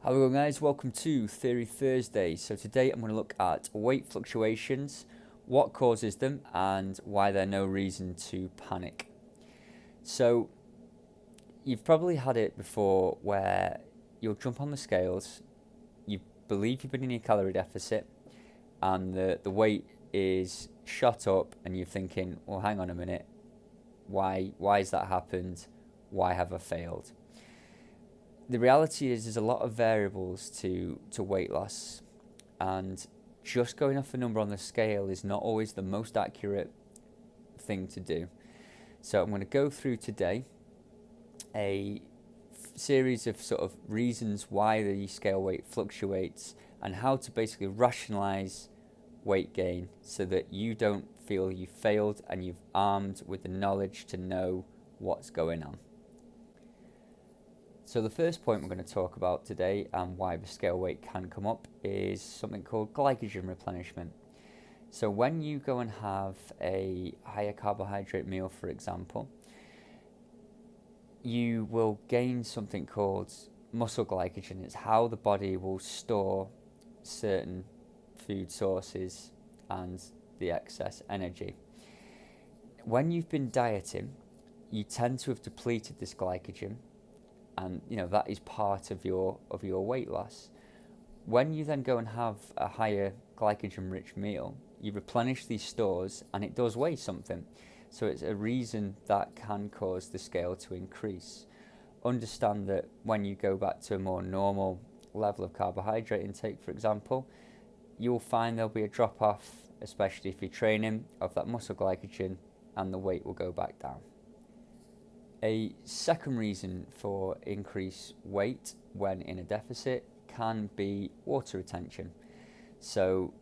How are we going, guys? Welcome to Theory Thursday. So today I'm going to look at weight fluctuations, what causes them, and why they're no reason to panic. So you've probably had it before where you'll jump on the scales, you believe you've been in a calorie deficit, and the weight is shot up, and you're thinking, well, hang on a minute, why has that happened? Why have I failed? The reality is there's a lot of variables to weight loss, and just going off a number on the scale is not always the most accurate thing to do. So I'm going to go through today a series of sort of reasons why the scale weight fluctuates and how to basically rationalize weight gain so that you don't feel you failed and you've armed with the knowledge to know what's going on. So the first point we're going to talk about today and why the scale weight can come up is something called glycogen replenishment. So when you go and have a higher carbohydrate meal, for example, you will gain something called muscle glycogen. It's how the body will store certain food sources and the excess energy. When you've been dieting, you tend to have depleted this glycogen, and that is part of your weight loss. When you then go and have a higher glycogen rich meal, you replenish these stores and it does weigh something. So it's a reason that can cause the scale to increase. Understand that when you go back to a more normal level of carbohydrate intake, for example, you'll find there'll be a drop off, especially if you're training, of that muscle glycogen, and the weight will go back down. A second reason for increased weight when in a deficit can be water retention. So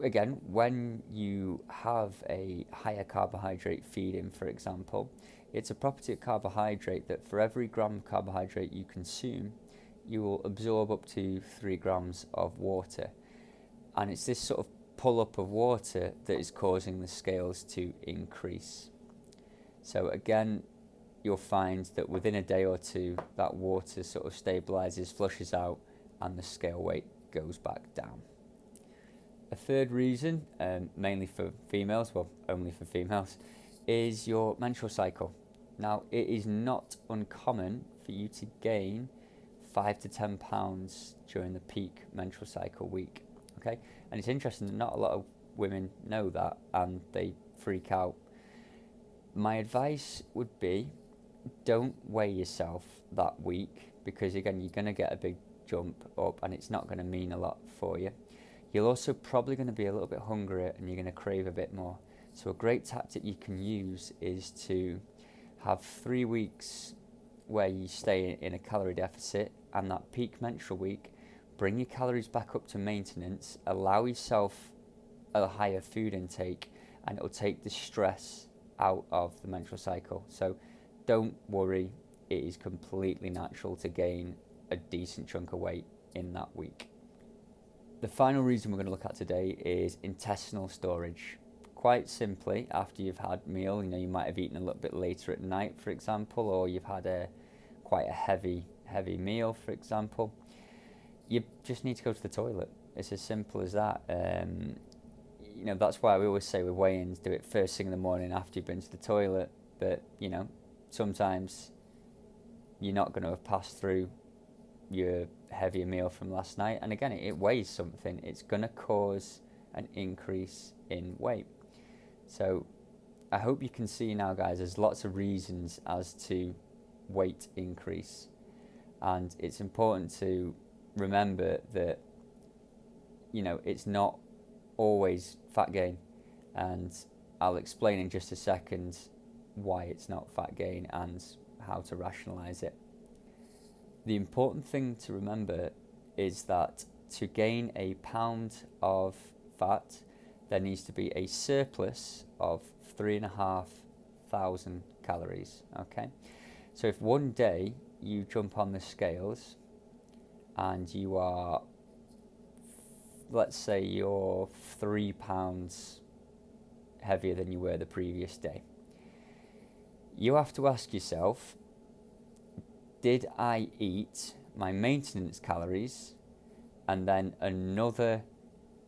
again, when you have a higher carbohydrate feed-in, for example, it's a property of carbohydrate that for every gram of carbohydrate you consume, you will absorb up to 3 grams of water. And it's this sort of pull-up of water that is causing the scales to increase. So again, you'll find that within a day or two, that water sort of stabilizes, flushes out, and the scale weight goes back down. A third reason, mainly for females, well, only for females, is your menstrual cycle. Now, it is not uncommon for you to gain 5 to 10 pounds during the peak menstrual cycle week. Okay, and it's interesting that not a lot of women know that, and they freak out. My advice would be, don't weigh yourself that week, because again, you're going to get a big jump up and it's not going to mean a lot for you. You're also probably going to be a little bit hungrier and you're going to crave a bit more. So a great tactic you can use is to have 3 weeks where you stay in a calorie deficit, and that peak menstrual week, bring your calories back up to maintenance, allow yourself a higher food intake, and it'll take the stress out of the menstrual cycle. So don't worry, it is completely natural to gain a decent chunk of weight in that week. The final reason we're going to look at today is intestinal storage. Quite simply, after you've had meal, you might have eaten a little bit later at night, for example, or you've had quite a heavy meal, for example. You just need to go to the toilet. It's as simple as that. That's why we always say with weigh-ins, do it first thing in the morning after you've been to the toilet. But sometimes you're not going to have passed through your heavier meal from last night, and again, it weighs something. It's going to cause an increase in weight. So I hope you can see now, guys, there's lots of reasons as to weight increase, and it's important to remember that it's not always fat gain, and I'll explain in just a second why it's not fat gain and how to rationalize it. The important thing to remember is that to gain a pound of fat, there needs to be a surplus of 3,500 calories. Okay, so if one day you jump on the scales and you are, let's say you're 3 pounds heavier than you were the previous day, you have to ask yourself, did I eat my maintenance calories, and then another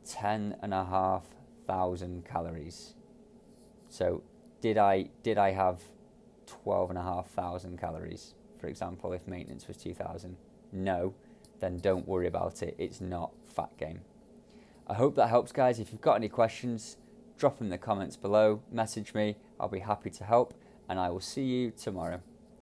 10,500 calories. So did I have 12,500 calories, for example, if maintenance was 2,000? No, then don't worry about it. It's not fat gain. I hope that helps, guys. If you've got any questions, drop them in the comments below, message me. I'll be happy to help, and I will see you tomorrow.